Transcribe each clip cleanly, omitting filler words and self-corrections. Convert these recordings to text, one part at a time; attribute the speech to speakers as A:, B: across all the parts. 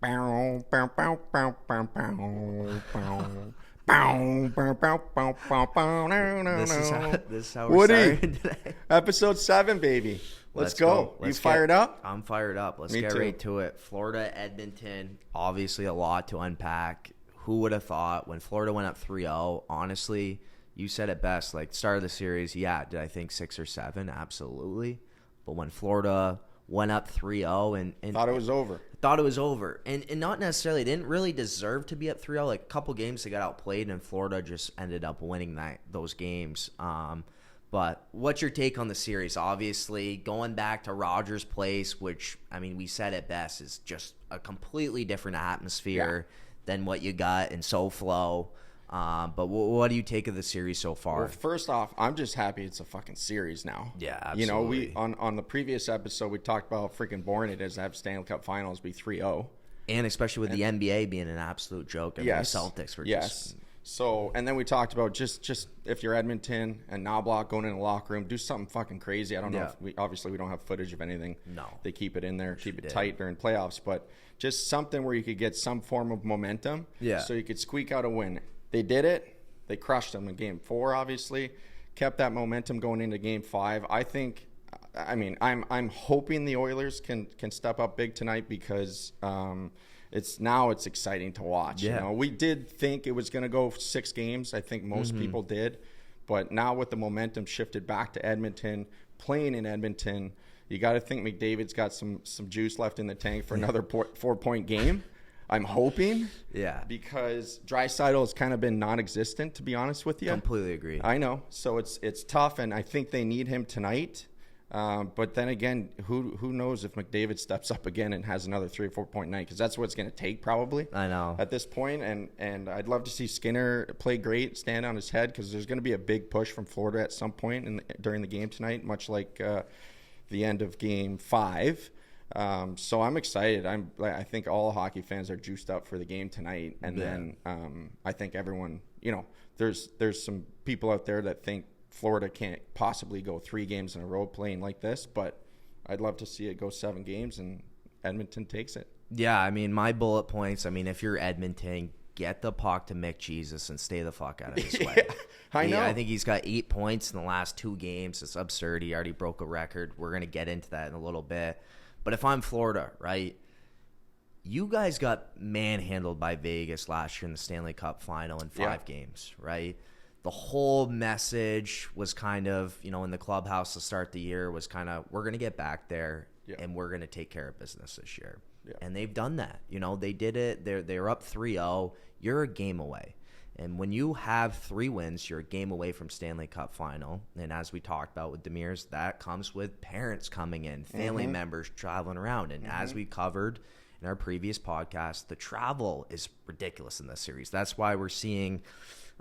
A: This is how we're
B: Woody,
A: starting today.
B: episode 7, baby. Let's go. You fired up?
A: I'm fired up. Let's get right to it. Florida, Edmonton, obviously a lot to unpack. Who would have thought when Florida went up 3-0? Honestly, you said it best. Like, start of the series, yeah, did I think 6 or 7? Absolutely. But when Florida went up 3-0 and
B: Thought it was over.
A: And not necessarily, they didn't really deserve to be up 3-0. Like, a couple games they got outplayed, and Florida just ended up winning those games. But what's your take on the series? Obviously, going back to Rogers Place, which, I mean, we said it best, is just a completely different atmosphere than what you got in SoFlo. But what do you take of the series so far?
B: Well, first off, I'm just happy it's a fucking series now.
A: Yeah, absolutely.
B: You know, we on the previous episode, we talked about how freaking boring it is to have Stanley Cup Finals be 3-0.
A: And especially with the NBA being an absolute joke. I mean, the Celtics were just...
B: So, and then we talked about just if you're Edmonton and Knobloch going in the locker room, do something fucking crazy. I don't know if we don't have footage of anything.
A: No.
B: They keep it in there, keep it tight during playoffs, but just something where you could get some form of momentum. Yeah. So you could squeak out a win. They did it. They crushed them in game 4, obviously. Kept that momentum going into game 5. I'm hoping the Oilers can step up big tonight because it's exciting to watch.
A: Yeah.
B: You know, we did think it was going to go 6 games. I think most people did. But now with the momentum shifted back to Edmonton, playing in Edmonton, you got to think McDavid's got some juice left in the tank for another 4-point game. I'm hoping. Yeah. Because Draisaitl has kind of been non-existent, to be honest with you.
A: Completely agree.
B: I know. So it's tough, and I think they need him tonight. But then again, who knows if McDavid steps up again and has another 3 or 4 point night, because that's what it's going to take probably.
A: I know.
B: At this point, and I'd love to see Skinner play great, stand on his head, because there's going to be a big push from Florida at some point during the game tonight, much like the end of Game 5. So I'm excited. I think all hockey fans are juiced up for the game tonight, and then I think everyone, you know, there's some people out there that think Florida can't possibly go 3 games in a row playing like this, but I'd love to see it go 7 games and Edmonton takes it.
A: Yeah, I mean, my bullet points, if you're Edmonton, get the puck to Mick Jesus and stay the fuck out of his way.
B: I know.
A: I think he's got 8 points in the last 2 games. It's absurd. He already broke a record. We're going to get into that in a little bit. But if I'm Florida, right, you guys got manhandled by Vegas last year in the Stanley Cup final in 5 games, right? The whole message was kind of, you know, in the clubhouse to start the year was kind of, we're going to get back there and we're going to take care of business this year. Yeah. And they've done that. You know, they did it. They're up 3-0. You're a game away. And when you have 3 wins, you're a game away from Stanley Cup final. And as we talked about with Demir's, that comes with parents coming in, family members traveling around. And as we covered in our previous podcast, the travel is ridiculous in this series. That's why we're seeing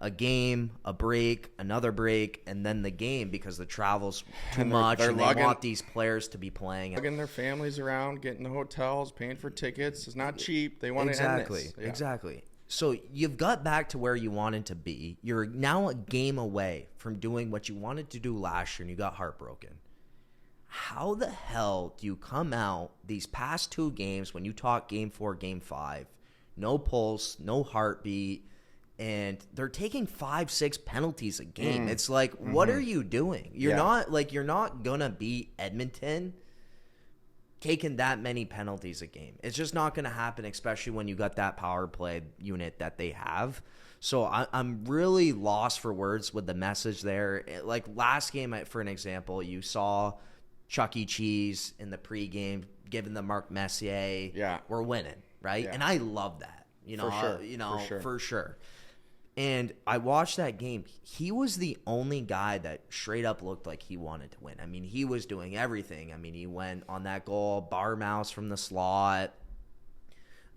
A: a game, a break, another break, and then the game, because the travel's too much, and they want these players to be playing.
B: Lugging their families around, getting the hotels, paying for tickets. It's not cheap. They want to end this.
A: Exactly. So you've got back to where you wanted to be. You're now a game away from doing what you wanted to do last year, and you got heartbroken. How the hell do you come out these past 2 games when you talk Game 4, Game 5, no pulse, no heartbeat, and they're taking 5-6 penalties a game? It's like, what are you doing? You're not gonna beat Edmonton taking that many penalties a game. It's just not gonna happen, especially when you got that power play unit that they have. So I'm really lost for words with the message there. Like last game, for an example, you saw Chuck E. Cheese in the pregame giving the Mark Messier, we're winning, right? And I love that, for sure. And I watched that game. He was the only guy that straight up looked like he wanted to win. I mean, he was doing everything. I mean, he went on that goal, bar mouse from the slot,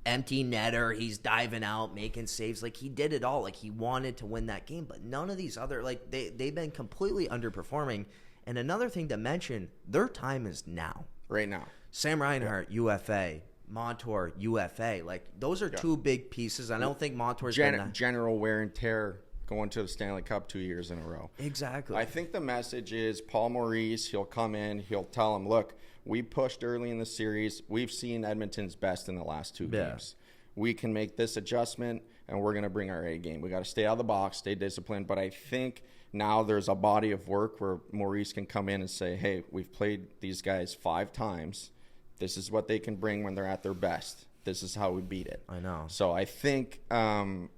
A: empty netter. He's diving out, making saves. Like, he did it all. Like, he wanted to win that game. But none of these other, like, they've been completely underperforming. And another thing to mention, their time is now.
B: Right now.
A: Sam Reinhart, UFA. Montour, UFA. Like, those are 2 big pieces. I don't think Montour's
B: general wear and tear going to the Stanley Cup 2 years in a row.
A: Exactly.
B: I think the message is Paul Maurice, he'll come in, he'll tell him, look, We pushed early in the series. We've seen Edmonton's best in the last 2 games. We can make this adjustment, and we're going to bring our A game. We got to stay out of the box, stay disciplined. But I think now there's a body of work where Maurice can come in and say, hey, we've played these guys 5 times. This is what they can bring when they're at their best. This is how we beat it.
A: I know.
B: So I think, I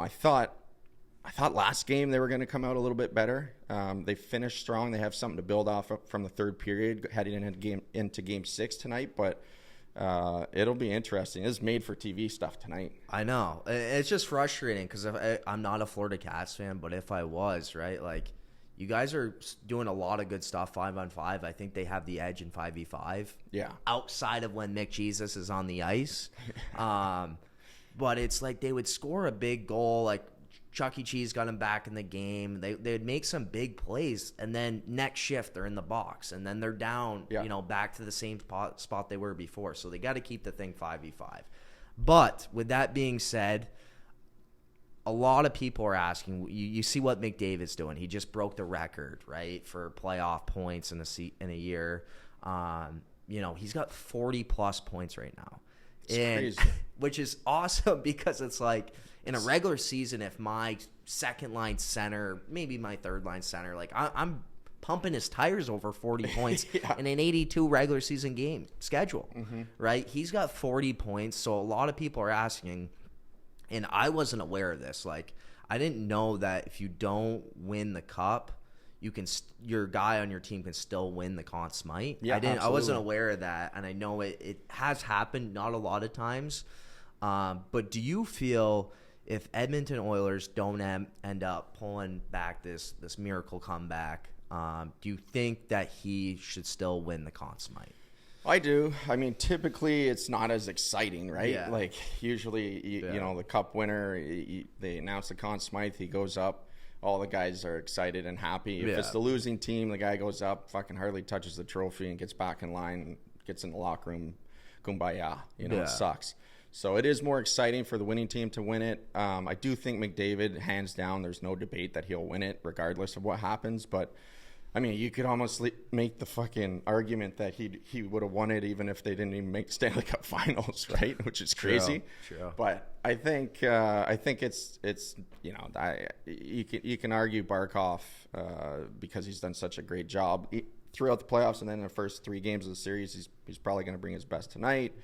B: thought last game they were going to come out a little bit better. They finished strong. They have something to build off of from the third period heading into game 6 tonight. But it'll be interesting. It's made for TV stuff tonight.
A: I know. It's just frustrating because I'm not a Florida Cats fan, but if I was, right, like you guys are doing a lot of good stuff 5-on-5. I think they have the edge in 5v5.
B: Yeah.
A: Outside of when Mick Jesus is on the ice. But it's like they would score a big goal, like Chuck E. Cheese got him back in the game. They'd make some big plays, and then next shift they're in the box, and then they're down, back to the same spot they were before. So they got to keep the thing 5v5. But with that being said, a lot of people are asking. You see what McDavid's doing. He just broke the record, right, for playoff points in a year. He's got 40+ points right now.
B: It's crazy.
A: Which is awesome because it's like in a regular season, if my second line center, maybe my third line center, like I'm pumping his tires over 40 points in an 82 regular season game schedule, right? He's got 40 points. So a lot of people are asking, and I wasn't aware of this. Like I didn't know that if you don't win the cup, your guy on your team can still win the Conn Smythe.
B: Yeah,
A: I wasn't aware of that, and I know it has happened, not a lot of times. But do you feel if Edmonton Oilers don't end up pulling back this miracle comeback, do you think that he should still win the Conn Smythe?
B: I do. I mean, typically it's not as exciting, right?
A: Yeah.
B: Like usually, the cup winner, they announce the Conn Smythe, he goes up. All the guys are excited and happy. If it's the losing team, the guy goes up, fucking hardly touches the trophy and gets back in line and gets in the locker room. Kumbaya. It sucks. So it is more exciting for the winning team to win it. I do think McDavid, hands down, there's no debate that he'll win it regardless of what happens. But, I mean, you could almost make the fucking argument that he would have won it even if they didn't even make Stanley Cup Finals, right? Which is crazy.
A: True.
B: But I think it's you can argue Barkov because he's done such a great job throughout the playoffs, and then in the first 3 games of the series, he's probably going to bring his best tonight.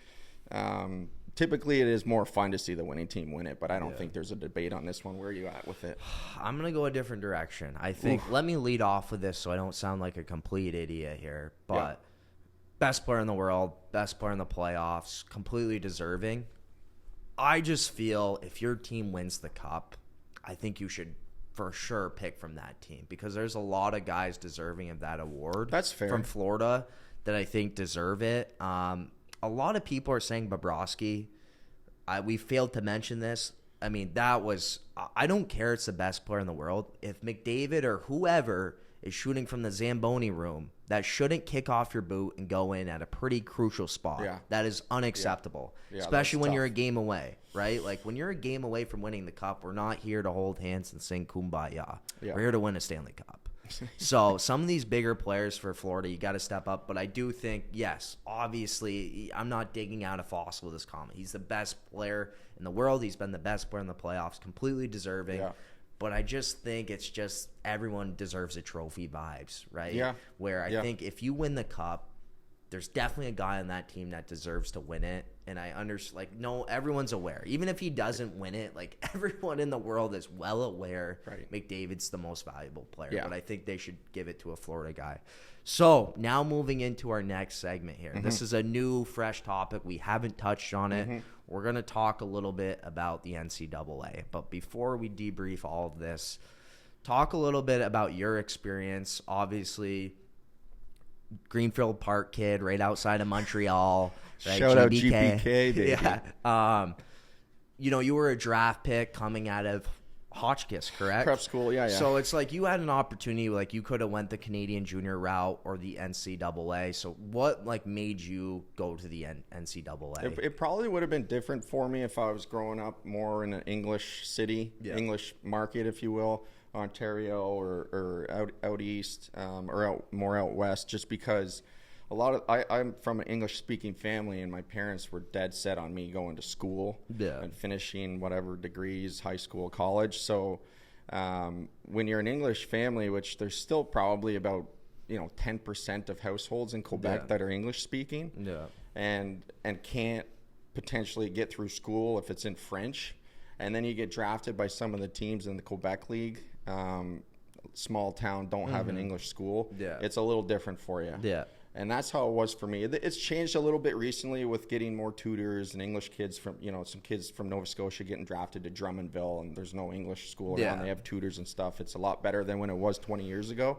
B: Typically, it is more fun to see the winning team win it, but I don't think there's a debate on this one. Where are you at with it?
A: I'm going to go a different direction. I think, let me lead off with this so I don't sound like a complete idiot here, but best player in the world, best player in the playoffs, completely deserving. I just feel if your team wins the cup, I think you should for sure pick from that team because there's a lot of guys deserving of that award.
B: That's fair.
A: From Florida that I think deserve it. A lot of people are saying Bobrovsky. We failed to mention this. I mean, I don't care it's the best player in the world. If McDavid or whoever is shooting from the Zamboni room, that shouldn't kick off your boot and go in at a pretty crucial spot.
B: Yeah.
A: That is unacceptable, especially when you're a game away, right? Like when you're a game away from winning the cup, we're not here to hold hands and sing Kumbaya. Yeah. We're here to win a Stanley Cup. So some of these bigger players for Florida, you got to step up. But I do think, yes, obviously, I'm not digging out a fossil with this comment. He's the best player in the world. He's been the best player in the playoffs, completely deserving. Yeah. But I just think it's just everyone deserves a trophy vibes, right?
B: Yeah.
A: Where I think if you win the cup, there's definitely a guy on that team that deserves to win it. And I understand, everyone's aware. Even if he doesn't win it, everyone in the world is well aware McDavid's the most valuable player. Yeah. But I think they should give it to a Florida guy. So now moving into our next segment here. This is a new, fresh topic. We haven't touched on it. We're going to talk a little bit about the NCAA. But before we debrief all of this, talk a little bit about your experience. Obviously, Greenfield Park kid right outside of Montreal. Right?
B: Shout out GPK, baby.
A: Yeah. You were a draft pick coming out of Hotchkiss, correct?
B: Prep school, yeah.
A: So it's like you had an opportunity, you could have went the Canadian junior route or the NCAA. So what made you go to the NCAA?
B: It probably would have been different for me if I was growing up more in an English city, English market, if you will, Ontario or out east or more out west, just because I'm from an English speaking family, and my parents were dead set on me going to school and finishing whatever degrees, high school, college. So when you're an English family, which there's still probably about 10% of households in Quebec that are English speaking, and can't potentially get through school if it's in French, and then you get drafted by some of the teams in the Quebec League. Small town, don't have an English school. It's a little different for you. And that's how it was for me. It's changed a little bit recently with getting more tutors and English kids from, some kids from Nova Scotia getting drafted to Drummondville, and there's no English school around. They have tutors and stuff. It's a lot better than when it was 20 years ago.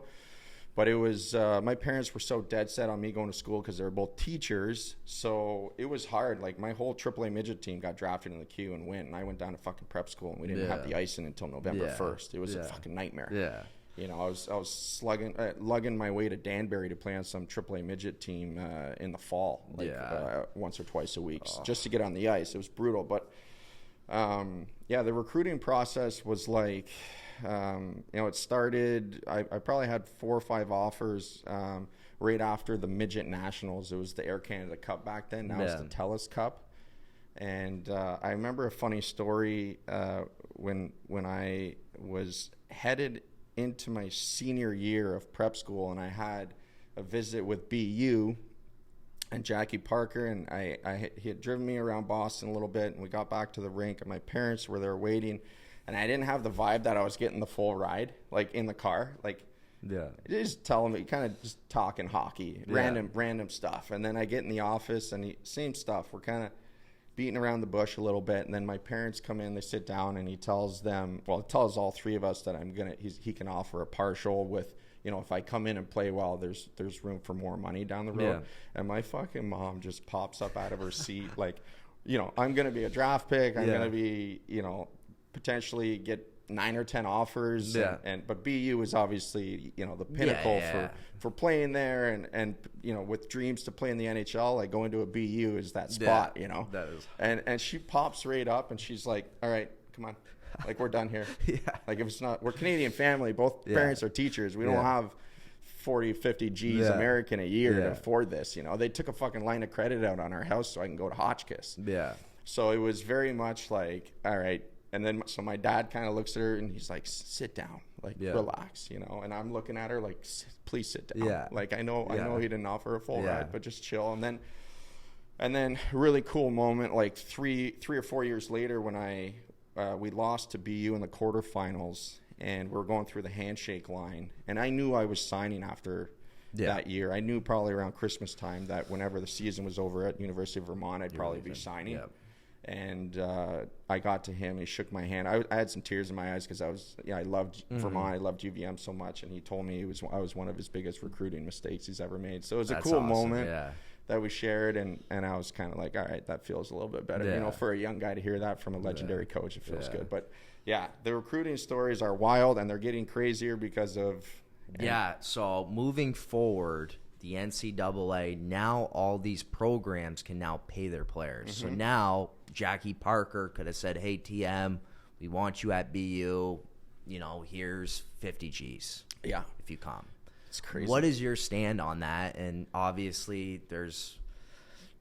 B: But it was, my parents were so dead set on me going to school because they were both teachers. So it was hard. Like, my whole AAA midget team got drafted in the queue and went. And I went down to fucking prep school, and we didn't have the icing until November 1st. It was a fucking nightmare. I was lugging my way to Danbury to play on some AAA midget team in the fall, once or twice a week, just to get on the ice. It was brutal. But, the recruiting process was like, it started, I probably had 4 or 5 offers right after the Midget Nationals. It was the Air Canada Cup back then. Now it's the TELUS Cup. And I remember a funny story when I was headed into my senior year of prep school, and I had a visit with BU and Jackie Parker, and he had driven me around Boston a little bit, and we got back to the rink, and my parents were there waiting, and I didn't have the vibe that I was getting the full ride, like in the car, like just telling me, kind of just talking hockey, random stuff. And then I get in the office, and same stuff. We're kind of beating around the bush a little bit, and then my parents come in, they sit down, and he tells all 3 of us that he can offer a partial with, if I come in and play well, there's room for more money down the road. And my fucking mom just pops up out of her seat like, I'm going to be a draft pick. I'm going to be, potentially get 9 or 10 offers. But BU is obviously, the pinnacle for playing there, and with dreams to play in the NHL, like going to a BU is that spot, That is. And she pops right up, and she's like, all right, come on. Like, we're done here. Like, if it's not, we're Canadian family. Both parents are teachers. We don't have 40, 50 G's American a year to afford this. They took a fucking line of credit out on our house so I can go to Hotchkiss. So it was very much like, all right. And then, so my dad kind of looks at her, and he's like, sit down, like, relax, And I'm looking at her like, please sit down. Like, I know he didn't offer a full ride, but just chill. And then really cool moment, like 3 or 4 years later, when we lost to BU in the quarterfinals, and we're going through the handshake line, and I knew I was signing after that year. I knew probably around Christmas time that whenever the season was over at University of Vermont, I'd probably be signing. And I got to him. He shook my hand. I had some tears in my eyes because I loved Vermont. I loved UVM so much, and he told me I was one of his biggest recruiting mistakes he's ever made. So it was a cool moment that we shared, and I was kind of like, all right, that feels a little bit better. For a young guy to hear that from a legendary coach, it feels good. But the recruiting stories are wild, and they're getting crazier because of
A: So moving forward, the NCAA, now all these programs can now pay their players. So now Jackie Parker could have said, hey, TM, we want you at BU. Here's 50 G's. If you come.
B: It's crazy.
A: What is your stand on that? And obviously there's,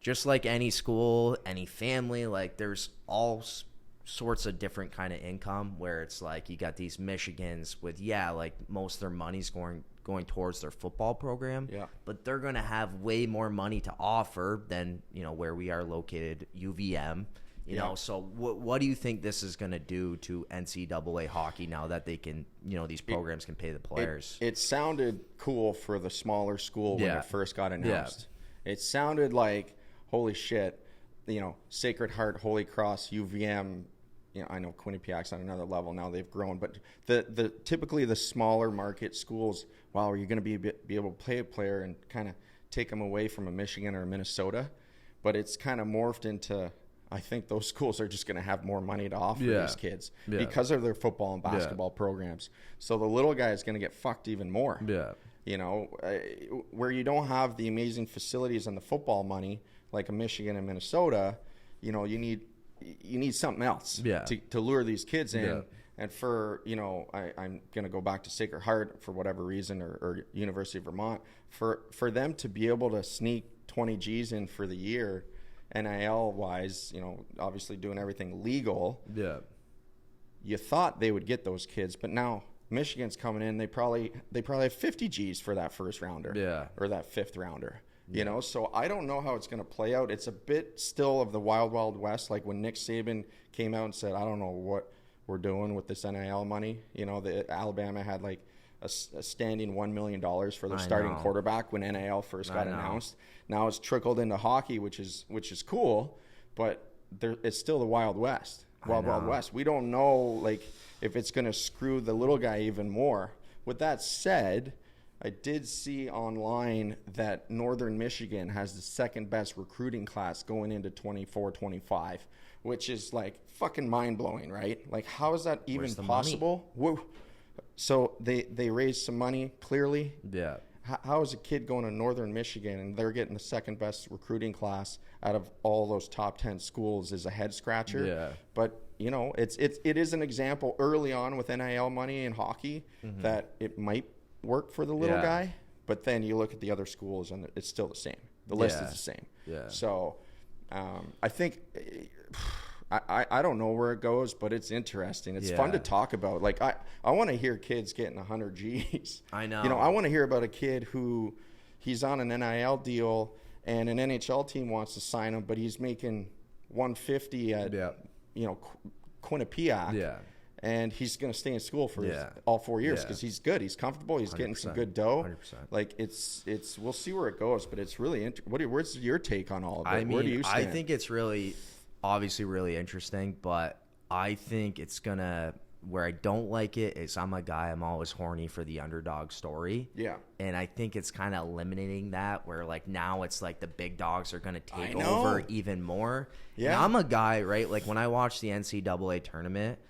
A: just like any school, any family, like there's all sorts of different kind of income where it's like you got these Michigans with, like most of their money's going towards their football program. But they're going to have way more money to offer than, where we are located, UVM. So what do you think this is going to do to NCAA hockey now that they can, these programs can pay the players?
B: It sounded cool for the smaller school when it first got announced. It sounded like, holy shit, Sacred Heart, Holy Cross, UVM. I know Quinnipiac's on another level now; they've grown. But the typically the smaller market schools, wow, are you going to be able to play a player and kind of take them away from a Michigan or a Minnesota? But it's kind of morphed into, I think those schools are just going to have more money to offer these kids because of their football and basketball programs. So the little guy is going to get fucked even more. Where you don't have the amazing facilities and the football money like a Michigan and Minnesota, you need something else to lure these kids in. And for, I'm going to go back to Sacred Heart for whatever reason, or University of Vermont, for them to be able to sneak 20 G's in for the year, NIL wise, obviously doing everything legal.
A: Yeah. You
B: thought they would get those kids, but now Michigan's coming in. They probably have 50 G's for that first rounder.
A: Yeah.
B: Or that fifth rounder. Yeah. So I don't know how it's going to play out. It's a bit still of the wild, wild west. Like when Nick Saban came out and said, I don't know what we're doing with this NIL money. The Alabama had like a standing $1 million for their starting quarterback when NIL first got announced. Now it's trickled into hockey, which is cool, but it's still the Wild West. Wild West. We don't know like if it's going to screw the little guy even more. With that said, I did see online that Northern Michigan has the second best recruiting class going into 24-25, which is like fucking mind-blowing, right? Like, how is that even possible? Whoa. So they raised some money, clearly.
A: Yeah.
B: How is a kid going to Northern Michigan and they're getting the second best recruiting class out of all those top 10 schools is a head scratcher.
A: Yeah.
B: But, it is an example early on with NIL money in hockey that it might work for the little guy. But then you look at the other schools and it's still the same. The list is the same.
A: Yeah.
B: So I think I don't know where it goes, but it's interesting. It's fun to talk about. Like I want to hear kids getting 100 G's.
A: I know.
B: I want to hear about a kid who he's on an NIL deal and an NHL team wants to sign him, but he's making 150 at Quinnipiac.
A: Yeah.
B: And he's going to stay in school for all 4 years because he's good. He's comfortable. He's getting some good dough.
A: 100%.
B: Like it's we'll see where it goes, but it's really what's your take on all of it?
A: I mean,
B: where do you stand?
A: I think it's really obviously really interesting, but I think it's gonna where I don't like it is I'm a guy, I'm always horny for the underdog story.
B: Yeah.
A: And I think it's kind of eliminating that where like now it's like the big dogs are gonna take over even more. Yeah. And I'm a guy, right? Like when I watch the NCAA tournament,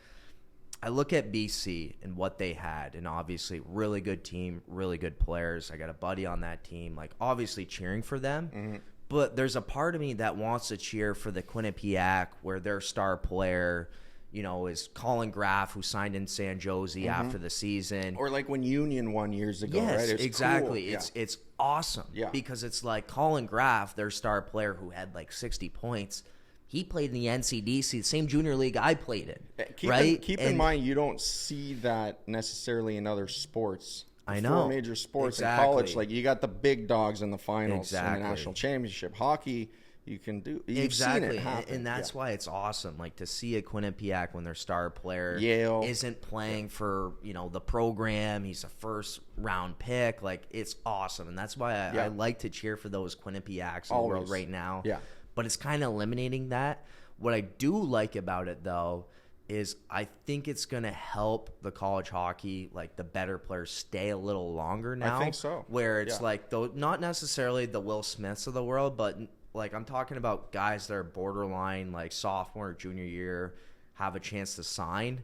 A: I look at BC and what they had, and obviously really good team, really good players. I got a buddy on that team, like obviously cheering for them. Mm-hmm. But there's a part of me that wants to cheer for the Quinnipiac where their star player, is Colin Graff, who signed in San Jose after the season.
B: Or like when Union won years ago,
A: yes,
B: right?
A: It's exactly. Cool. It's awesome because it's like Colin Graff, their star player who had like 60 points. He played in the NCDC, the same junior league I played in.
B: Keep in mind, you don't see that necessarily in other sports.
A: I know.
B: 4 major sports in college, like you got the big dogs in the finals in the national championship. Hockey, you can do. You've seen it happen.
A: And that's why it's awesome. Like to see a Quinnipiac when their star player isn't playing for the program. He's a first round pick. Like it's awesome, and that's why I like to cheer for those Quinnipiacs in the world right now.
B: Yeah.
A: But it's kind of eliminating that. What I do like about it, though, is I think it's going to help the college hockey, like the better players, stay a little longer now.
B: I think so.
A: Where it's like, though, not necessarily the Will Smiths of the world, but like I'm talking about guys that are borderline, like sophomore or junior year, have a chance to sign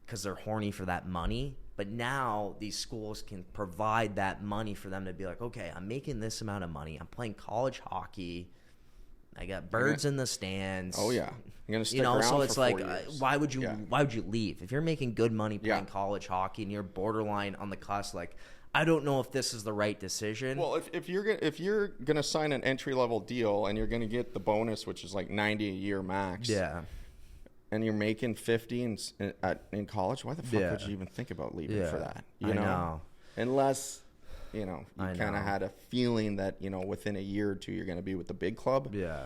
A: because they're horny for that money. But now these schools can provide that money for them to be like, okay, I'm making this amount of money. I'm playing college hockey. I got birds in the stands.
B: Oh yeah, you're gonna stick around
A: so it's
B: for
A: like,
B: 4 years.
A: why would you leave if you're making good money playing college hockey and you're borderline on the cusp? Like, I don't know if this is the right decision.
B: Well, if you're gonna sign an entry level deal and you're gonna get the bonus, which is like 90 a year max.
A: Yeah.
B: And you're making 50 in college, why the fuck would you even think about leaving for that? You know? Unless. You kind of had a feeling that, within a year or two, you're going to be with the big club.
A: Yeah.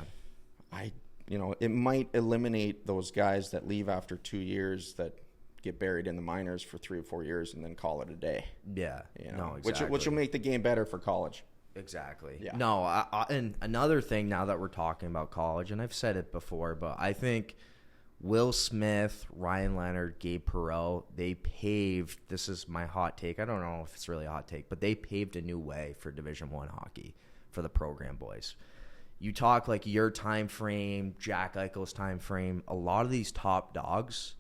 B: It might eliminate those guys that leave after 2 years that get buried in the minors for 3 or 4 years and then call it a day.
A: Yeah. No, exactly.
B: Which will make the game better for college.
A: Exactly.
B: Yeah.
A: No, and another thing now that we're talking about college, and I've said it before, but I think Will Smith, Ryan Leonard, Gabe Perreault, they paved, this is my hot take, I don't know if it's really a hot take, but they paved a new way for Division I hockey for the program boys. You talk like your time frame, Jack Eichel's time frame, a lot of these top dogs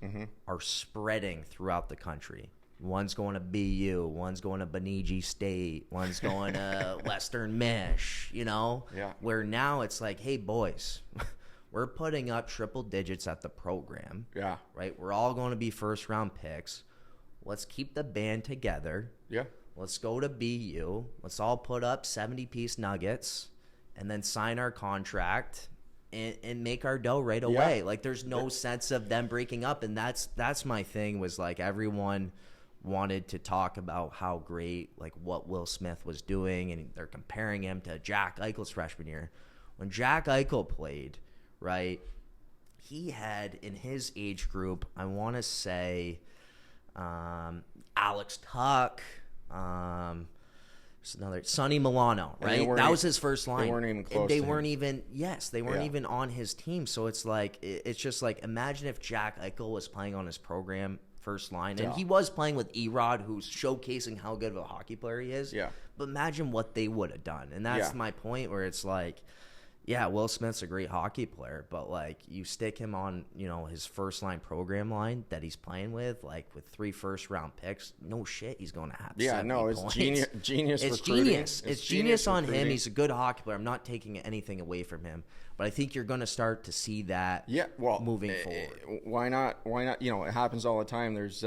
A: are spreading throughout the country. One's going to BU, one's going to Bemidji State, one's going to Western Mich,
B: Yeah.
A: Where now it's like, hey, boys, We're putting up triple digits at the program.
B: Yeah.
A: Right? We're all going to be first-round picks. Let's keep the band together.
B: Yeah.
A: Let's go to BU. Let's all put up 70-piece nuggets and then sign our contract and make our dough right away.
B: Yeah.
A: Like, there's no sense of them breaking up. And that's my thing, was, like, everyone wanted to talk about how great, like, what Will Smith was doing, and they're comparing him to Jack Eichel's freshman year. When Jack Eichel played, right, he had, in his age group, I want to say Alex Tuck, another Sonny Milano, right? That was his first line.
B: They weren't even close.
A: They weren't even on his team. So it's like, it's just like, imagine if Jack Eichel was playing on his program first line, and he was playing with Erod, who's showcasing how good of a hockey player he is.
B: Yeah.
A: But imagine what they would have done, and that's my point. Where it's like, yeah, Will Smith's a great hockey player, but, like, you stick him on, his first line program line that he's playing with, like, with 3 first-round picks, no shit, he's going to have 70
B: it's
A: points.
B: genius
A: It's
B: recruiting.
A: genius. It's genius on him. He's a good hockey player. I'm not taking anything away from him, but I think you're going to start to see that moving forward.
B: Why not? It happens all the time. There's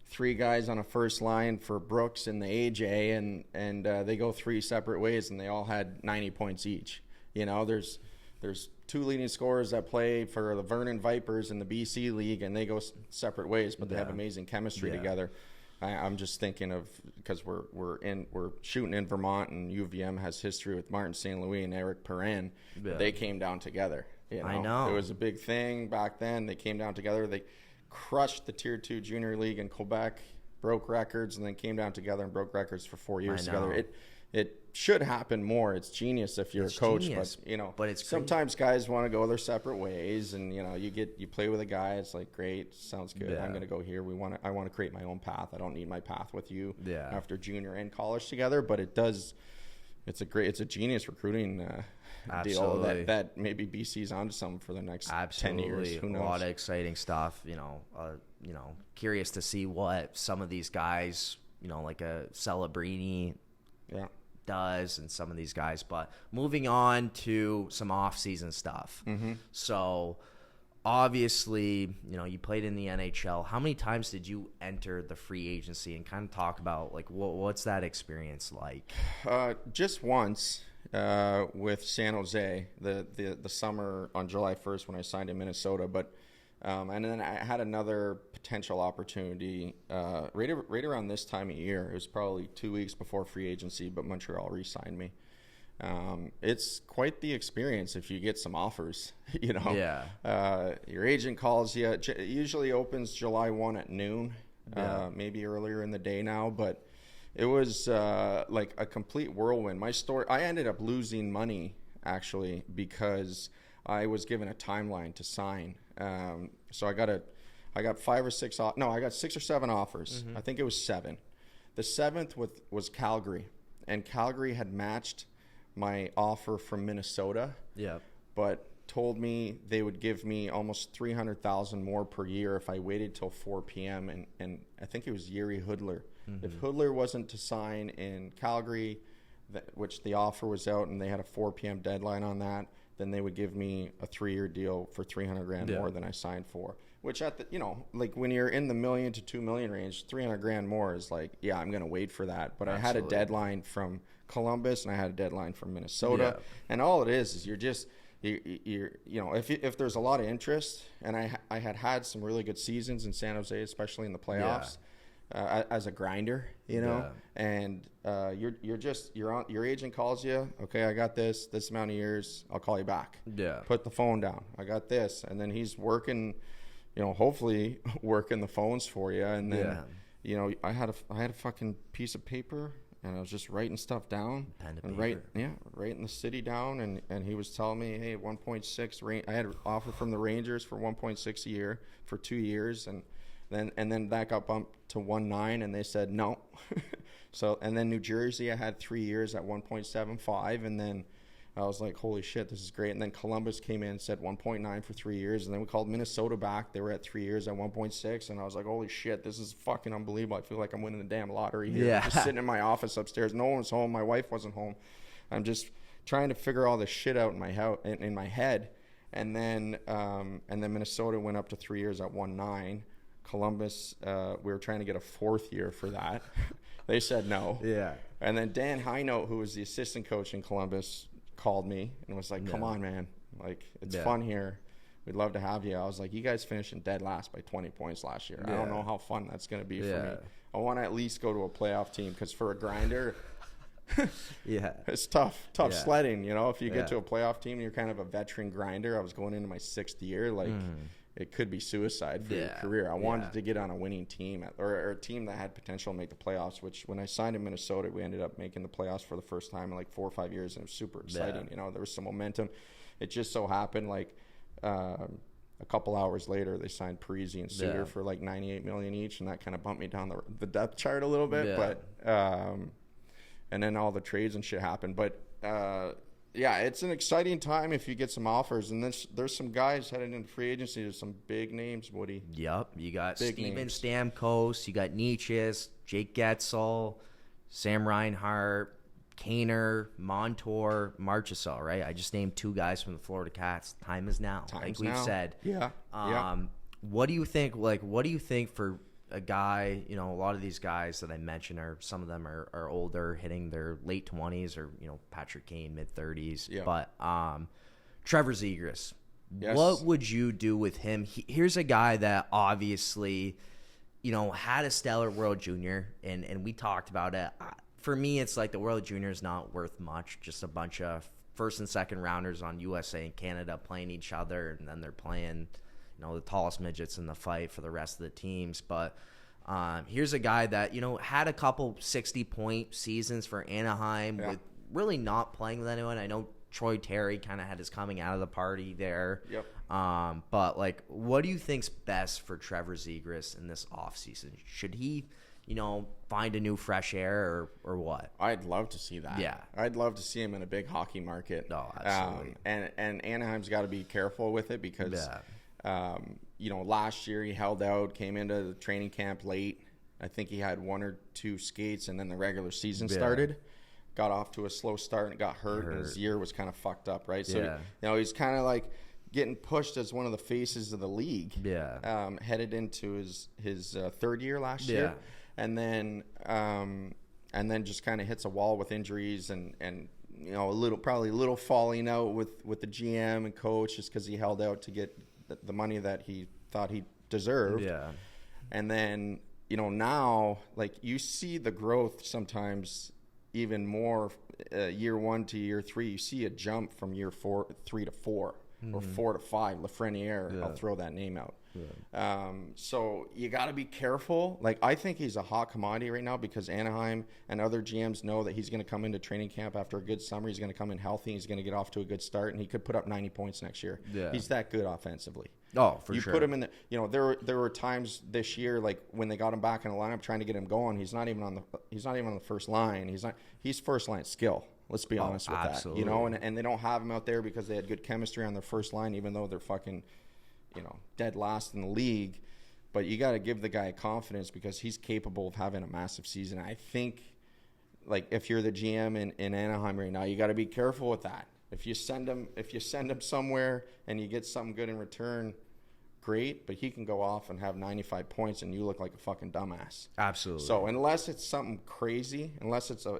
B: 3 guys on a first line for Brooks and the AJ, and they go 3 separate ways, and they all had 90 points each. There's 2 leading scorers that play for the Vernon Vipers in the BC League, and they go separate ways, but they have amazing chemistry together. I'm just thinking of, because we're shooting in Vermont, and UVM has history with Martin St. Louis and Eric Perrin. They came down together.
A: I know.
B: It was a big thing back then. They came down together. They crushed the Tier 2 Junior League in Quebec, broke records, and then came down together and broke records for 4 years together. It should happen more. It's genius if you're a coach, but
A: it's
B: sometimes guys want to go their separate ways, and you play with a guy. It's like, great, sounds good. I'm going to go here. I want to create my own path. I don't need my path with you after junior and college together. But it's a genius recruiting deal that maybe BC's onto something for the next 10 years. Who knows?
A: A lot of exciting stuff. Curious to see what some of these guys, like a Celebrini, does, and some of these guys. But moving on to some off-season stuff. So obviously, you played in the NHL. How many times did you enter the free agency, and kind of talk about, like, what's that experience like?
B: Just once with San Jose, the summer on July 1st when I signed in Minnesota. But and then I had another potential opportunity right around this time of year. It was probably 2 weeks before free agency, but Montreal re-signed me. It's quite the experience if you get some offers. Your agent calls you. It usually opens July 1 at noon, maybe earlier in the day now, but it was like a complete whirlwind. My story, I ended up losing money, actually, because I was given a timeline to sign. So I got 5 or 6. I got 6 or 7 offers. I think it was 7. The 7th was Calgary, and Calgary had matched my offer from Minnesota. Yeah. But told me they would give me almost $300,000 more per year if I waited till 4 p.m. And I think it was Yuri Hudler. If Hudler wasn't to sign in Calgary, which the offer was out, and they had a 4 p.m. deadline on that, then they would give me a 3-year deal for $300,000 more than I signed for. Which at the, like when you're in the $1 million to $2 million range, $300,000 more is like, yeah, I'm going to wait for that. But Absolutely. I had a deadline from Columbus and I had a deadline from Minnesota, and all it is you're just if there's a lot of interest, and I had some really good seasons in San Jose, especially in the playoffs. As a grinder, and your agent calls you. Okay, I got this amount of years. I'll call you back. Yeah. Put the phone down. I got this, and then he's working, hopefully working the phones for you. And then, I had a fucking piece of paper, and I was just writing stuff down. Pen to paper. Writing the city down, and he was telling me, hey, 1.6. I had an offer from the Rangers for 1.6 a year for 2 years, and then that got bumped to 1.9, and they said no. And then New Jersey, I had 3 years at 1.75, and then I was like, holy shit, this is great. And then Columbus came in and said 1.9 for 3 years, and then we called Minnesota back. They were at 3 years at 1.6, and I was like, holy shit, this is fucking unbelievable. I feel like I'm winning the damn lottery here. Yeah. Just sitting in my office upstairs. No one was home. My wife wasn't home. I'm just trying to figure all this shit out in my head. And then Minnesota went up to 3 years at 1.9. Columbus, we were trying to get a 4th year for that. They said no.
A: Yeah.
B: And then Dan Heinold, who was the assistant coach in Columbus, called me and was like, come on, man. Like, it's fun here. We'd love to have you. I was like, you guys finishing dead last by 20 points last year. I don't know how fun that's going to be for me. I want to at least go to a playoff team because for a grinder, it's tough sledding. You know, if you get to a playoff team and you're kind of a veteran grinder, I was going into my 6th year, like it could be suicide for your career. I wanted to get on a winning team or a team that had potential to make the playoffs, which when I signed in Minnesota, we ended up making the playoffs for the first time in like 4 or 5 years, and it was super exciting. You know, there was some momentum. It just so happened like a couple hours later, they signed Parisi and Suter for like $98 million each, and that kind of bumped me down the depth chart a little bit. But and then all the trades and shit happened. But it's an exciting time if you get some offers. And there's some guys headed into free agency. There's some big names, Woody.
A: Yep, you got
B: big
A: Steven
B: names.
A: Stamkos, you got Nietzsche's, Jake Getzel, Sam Reinhart, Kaner, Montour, Marchessault, right? I just named 2 guys from the Florida Cats. Time is now, like we've said.
B: Yeah.
A: What do you think? Like, what do you think for a guy? You know, a lot of these guys that I mentioned some of them are older, hitting their late 20s, or Patrick Kane mid-30s.
B: Yeah.
A: But Trevor Zegras,
B: yes.
A: What would you do with him? Here's a guy that obviously, had a stellar World Junior, and we talked about it. For me, it's like the World Junior is not worth much. Just a bunch of first and second rounders on USA and Canada playing each other, and then they're playing, the tallest midgets in the fight for the rest of the teams. But here's a guy that, had a couple 60-point seasons for Anaheim with really not playing with anyone. I know Troy Terry kind of had his coming out of the party there.
B: Yep.
A: But, like, what do you think's best for Trevor Zegras in this offseason? Should he find a new fresh air or what?
B: I'd love to see that.
A: Yeah.
B: I'd love to see him in a big hockey market.
A: Oh, absolutely.
B: And Anaheim's got to be careful with it because, last year he held out, came into the training camp late. I think he had 1 or 2 skates, and then the regular season started. Got off to a slow start and got hurt. And his year was kind of fucked up, right? So, he's kind of like getting pushed as one of the faces of the league.
A: Yeah.
B: Headed into his 3rd year last year. And then just kind of hits a wall with injuries and probably a little falling out with the GM and coach just because he held out to get the money that he thought he deserved.
A: Yeah.
B: And then now like you see the growth sometimes even more year 1 to year 3. You see a jump from year 3 to 4 or 4 to 5. Lafreniere, I'll throw that name out. So you got to be careful. Like, I think he's a hot commodity right now because Anaheim and other GMs know that he's going to come into training camp after a good summer. He's going to come in healthy. He's going to get off to a good start, and he could put up 90 points next year. Yeah. He's that good offensively.
A: Oh, for sure.
B: You put him in the, there were times this year, like when they got him back in the lineup trying to get him going, he's not even on the first line. He's first line skill. Let's be honest with
A: absolutely.
B: that. And they don't have him out there because they had good chemistry on their first line, even though they're fucking dead last in the league. But you got to give the guy confidence because he's capable of having a massive season. I think, like, if you're the GM in Anaheim right now, you got to be careful with that. If you send him somewhere and you get something good in return, great. But he can go off and have 95 points and you look like a fucking dumbass.
A: Absolutely.
B: So unless it's something crazy, unless it's a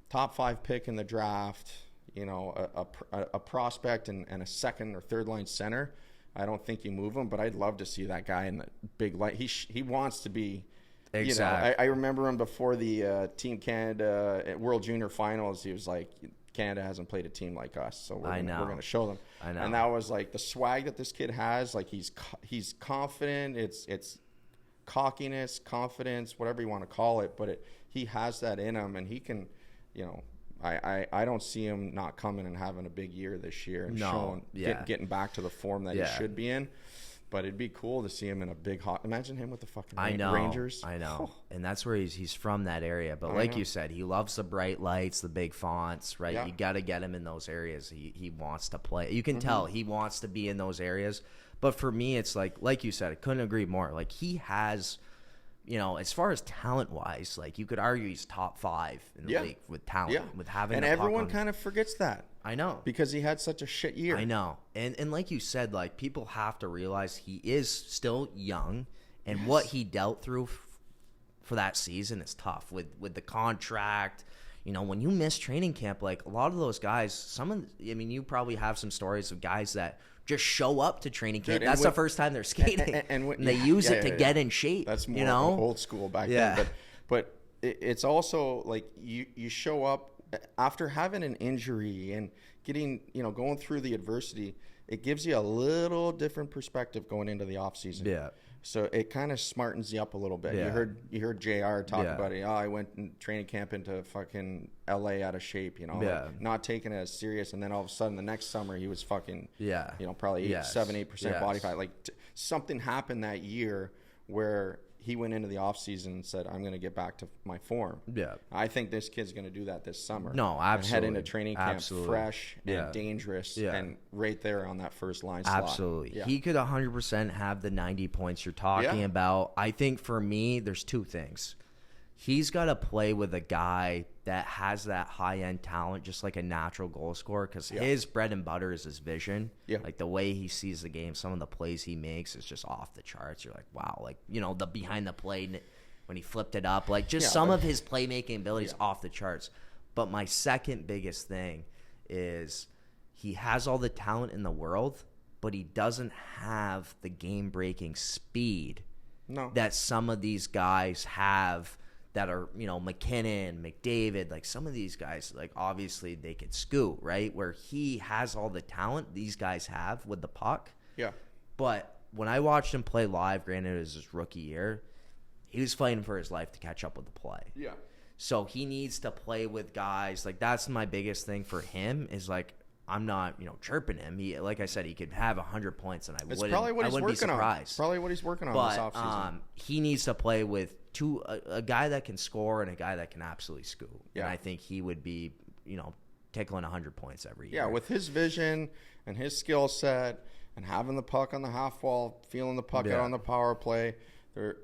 B: top 5 pick in the draft, a prospect and a second or third line center, I don't think you move him, but I'd love to see that guy in the big light. He wants to be.
A: Exactly.
B: I remember him before the Team Canada at World Junior Finals. He was like, Canada hasn't played a team like us, so we're going to show them.
A: I know.
B: And that was like the swag that this kid has. Like he's confident. It's cockiness, confidence, whatever you want to call it. But he has that in him, and he can, I don't see him not coming and having a big year this year and getting back to the form that he should be in. But it'd be cool to see him in a big hot. Imagine him with the fucking Rangers.
A: I know. And that's where he's from, that area. But like you said, he loves the bright lights, the big fonts, right? Yeah. You got to get him in those areas. He wants to play. You can tell he wants to be in those areas. But for me, it's like you said, I couldn't agree more. Like, he has as far as talent-wise, like, you could argue he's top 5 in the league with talent, with having
B: and
A: the puck
B: everyone
A: on.
B: kind of forgets that.
A: I know.
B: Because he had such a shit year.
A: I know. And like you said, like, people have to realize he is still young, and what he dealt through for that season is tough with the contract. When you miss training camp, like, a lot of those guys, you probably have some stories of guys that just show up to training camp. That's the first time they're skating, and they use it to get in shape.
B: That's more old school back then. But it's also like you show up after having an injury and getting, going through the adversity. It gives you a little different perspective going into the off season. Yeah. So it kind of smartens you up a little bit. Yeah. You heard JR talk about it. I went in training camp into fucking LA out of shape, not taking it as serious. And then all of a sudden the next summer he was fucking, probably 7-8% body fat. Like something happened that year where he went into the offseason and said, I'm going to get back to my form. Yeah. I think this kid's going to do that this summer.
A: No, absolutely.
B: And head into training camp fresh and dangerous and right there on that first line slot.
A: Absolutely. Yeah. He could 100% have the 90 points you're talking about. I think for me, there's two things. He's got to play with a guy that has that high-end talent, just like a natural goal scorer, because his bread and butter is his vision. Yeah. Like, the way he sees the game, some of the plays he makes is just off the charts. You're like, wow. Like, the behind the play when he flipped it up. Like, just some of his playmaking abilities off the charts. But my second biggest thing is he has all the talent in the world, but he doesn't have the game-breaking speed that some of these guys have that are, McKinnon, McDavid, like some of these guys, like obviously they could scoot, right? Where he has all the talent these guys have with the puck. Yeah. But when I watched him play live, granted it was his rookie year, he was fighting for his life to catch up with the play. Yeah. So he needs to play with guys. Like, that's my biggest thing for him is, like, I'm not, chirping him. He, like I said, he could have 100 points, and I wouldn't be surprised.
B: Probably what he's working on this offseason.
A: He needs to play with a guy that can score and a guy that can absolutely scoot. Yeah. And I think he would be, tickling 100 points every year.
B: Yeah, with his vision and his skill set and having the puck on the half wall, feeling the puck out on the power play.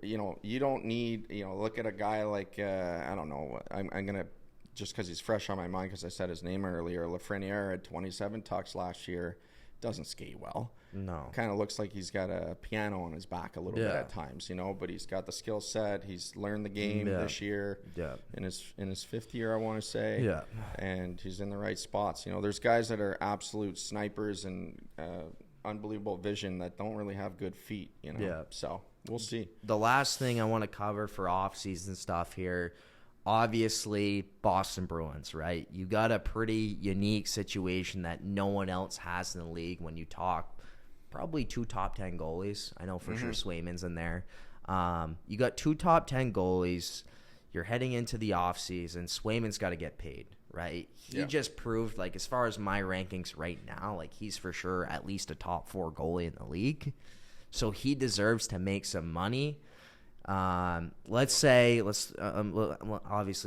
B: You don't need, look at a guy like, I don't know, I'm going to, just because he's fresh on my mind because I said his name earlier, Lafreniere had 27 tucks last year. Doesn't skate well. No. Kind of looks like he's got a piano on his back a little bit at times, but he's got the skill set. He's learned the game this year. Yeah. In his fifth year, I want to say. Yeah. And he's in the right spots. There's guys that are absolute snipers and unbelievable vision that don't really have good feet, Yeah. So we'll see.
A: The last thing I want to cover for off-season stuff here, obviously Boston Bruins, right? You got a pretty unique situation that no one else has in the league when you talk probably 2 top 10 goalies. I know for sure Swayman's in there. You got 2 top 10 goalies. You're heading into the offseason. Swayman's got to get paid, right? He just proved, like, as far as my rankings right now, like, he's for sure at least a top 4 goalie in the league. So he deserves to make some money. Obviously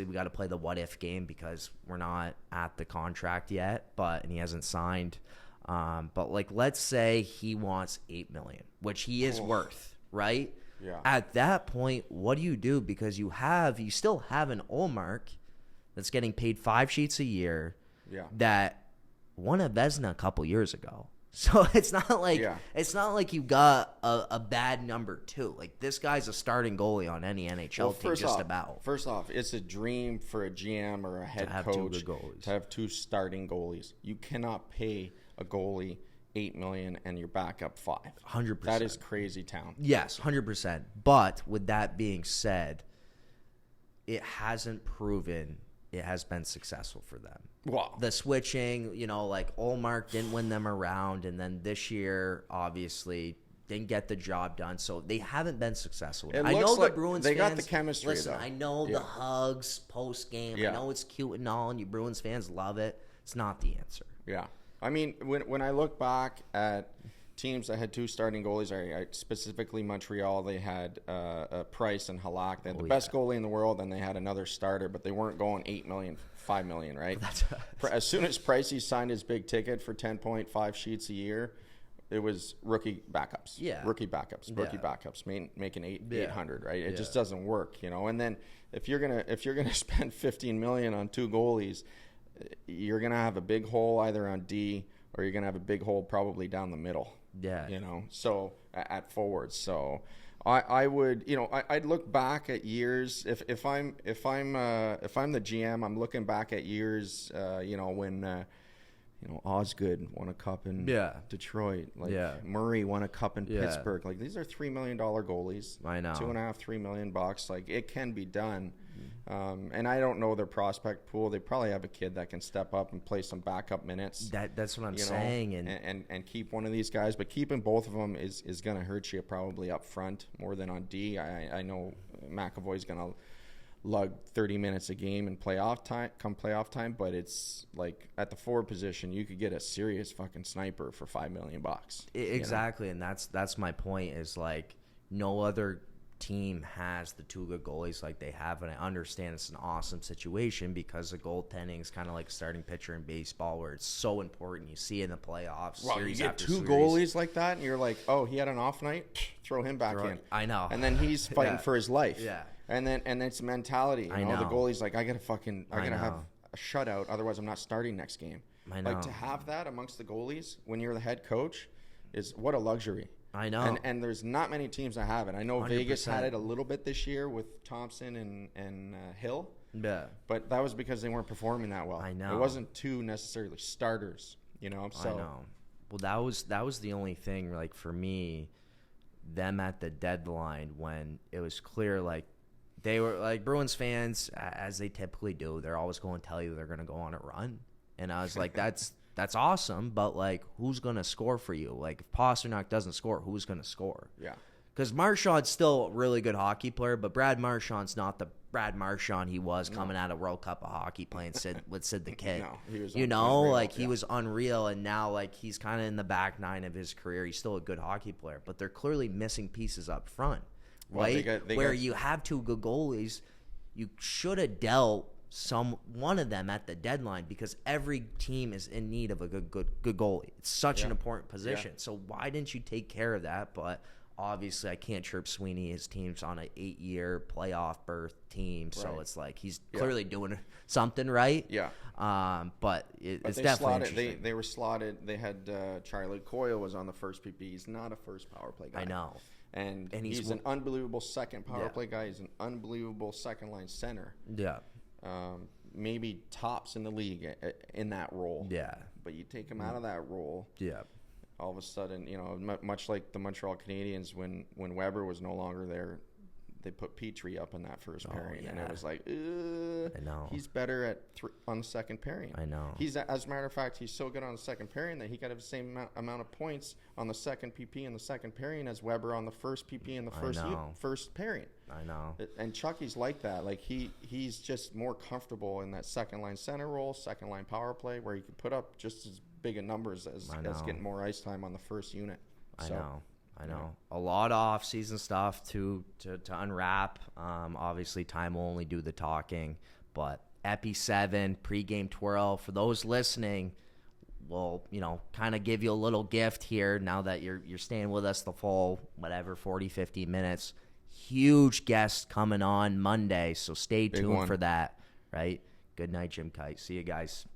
A: we got to play the what if game because we're not at the contract yet, and he hasn't signed. But like, let's say he wants $8 million, which he is worth, right? Yeah. At that point, what do you do? Because you still have an Ullmark that's getting paid 5 sheets a year. Yeah. That won a Vezina a couple years ago. So it's not like you got a bad number 2. Like, this guy's a starting goalie on any NHL team just about.
B: First off, it's a dream for a GM or a head coach to have 2 starting goalies. You cannot pay a goalie $8 million and your backup 5.
A: 100%.
B: That is crazy town.
A: Yes, 100%. But with that being said, it hasn't proven it has been successful for them. Wow. The switching, like Ullmark didn't win them around, and then this year, obviously, didn't get the job done. So they haven't been successful.
B: I know like the Bruins fans. They got the chemistry,
A: listen, though. I know the hugs post-game. I know it's cute and all, and you Bruins fans love it. It's not the answer.
B: Yeah. I mean, when I look back at teams that had 2 starting goalies, I specifically Montreal, they had Price and Halak. They had the best goalie in the world, and they had another starter, but they weren't going $8 million, $5 million, right? As soon as Pricey signed his big ticket for 10.5 sheets a year, it was rookie backups.
A: Yeah.
B: Rookie backups. Making 800, right? It just doesn't work, you know. And then if you're gonna spend $15 million on 2 goalies, you're gonna have a big hole either on D, or you're gonna have a big hole probably down the middle.
A: Yeah.
B: You know, so at forwards. So I would, you know, I'd look back at years. If I'm the GM, I'm looking back at years, you know, when Osgood won a cup in Detroit. Like Murray won a cup in Pittsburgh. Like, these are $3 million goalies.
A: I know.
B: $2.5-3 million bucks. Like, it can be done. And I don't know their prospect pool. They probably have a kid that can step up and play some backup minutes.
A: That's what I'm saying.
B: And keep one of these guys. But keeping both of them is going to hurt you probably up front more than on D. I know McAvoy's going to lug 30 minutes a game in playoff time, but it's like at the forward position, you could get a serious fucking sniper for $5 million bucks.
A: Exactly, and that's my point. Is like no other team has the 2 good goalies like they have, and I understand it's an awesome situation because the goaltending is kind of like starting pitcher in baseball, where it's so important. You see in the playoffs,
B: well, you get 2 goalies like that, and you're like, oh, he had an off night, throw him back in.
A: I know,
B: and then he's fighting for his life.
A: Yeah.
B: And it's mentality. You know, the goalie's like, I gotta have a shutout, otherwise I'm not starting next game.
A: I know.
B: Like, to have that amongst the goalies when you're the head coach is what a luxury.
A: I know.
B: And there's not many teams that have it. I know 100%. Vegas had it a little bit this year with Thompson and Hill.
A: Yeah.
B: But that was because they weren't performing that well.
A: I know.
B: It wasn't 2 necessarily starters, you know. So.
A: I know. Well, that was the only thing, like, for me, them at the deadline when it was clear, like, they were like Bruins fans, as they typically do. They're always going to tell you they're going to go on a run. And I was like, that's awesome, but, like, who's going to score for you? Like, if Pasternak doesn't score, who's going to score?
B: Yeah.
A: Because Marchand's still a really good hockey player, but Brad Marchand's not the Brad Marchand he was coming out of World Cup of Hockey playing with Sid the Kid.
B: No, he was
A: unreal, he was unreal, and now, like, he's kind of in the back 9 of his career. He's still a good hockey player, but they're clearly missing pieces up front. Right, where you have 2 good goalies, you should have dealt one of them at the deadline, because every team is in need of a good goalie. It's such an important position. Yeah. So why didn't you take care of that? But obviously, I can't chirp Sweeney. His team's on an 8-year playoff berth team, so it's like he's clearly doing something right.
B: Yeah.
A: But it's definitely interesting.
B: They were slotted. They had Charlie Coyle was on the first PP. He's not a first power play guy.
A: I know.
B: And he's an unbelievable second power play guy. He's an unbelievable second-line center.
A: Yeah.
B: Maybe tops in the league in that role.
A: Yeah.
B: But you take him out of that role.
A: Yeah.
B: All of a sudden, you know, much like the Montreal Canadiens, when Weber was no longer there, they put Petrie up in that first pairing, and it was like,
A: I know.
B: He's better on the second pairing.
A: I know.
B: As a matter of fact, he's so good on the second pairing that he got the same amount of points on the second PP and the second pairing as Weber on the first PP and the first pairing.
A: I know.
B: And Chucky's like that. Like, he's just more comfortable in that second line center role, second line power play, where he can put up just as big a numbers as getting more ice time on the first unit.
A: I know. A lot of off-season stuff to unwrap. Obviously, time will only do the talking. But Epi 7, pregame twirl. For those listening, we'll, kind of give you a little gift here now that you're staying with us the full, 40, 50 minutes. Huge guest coming on Monday, so stay tuned for that, right? Good night, Jim Kite. See you guys.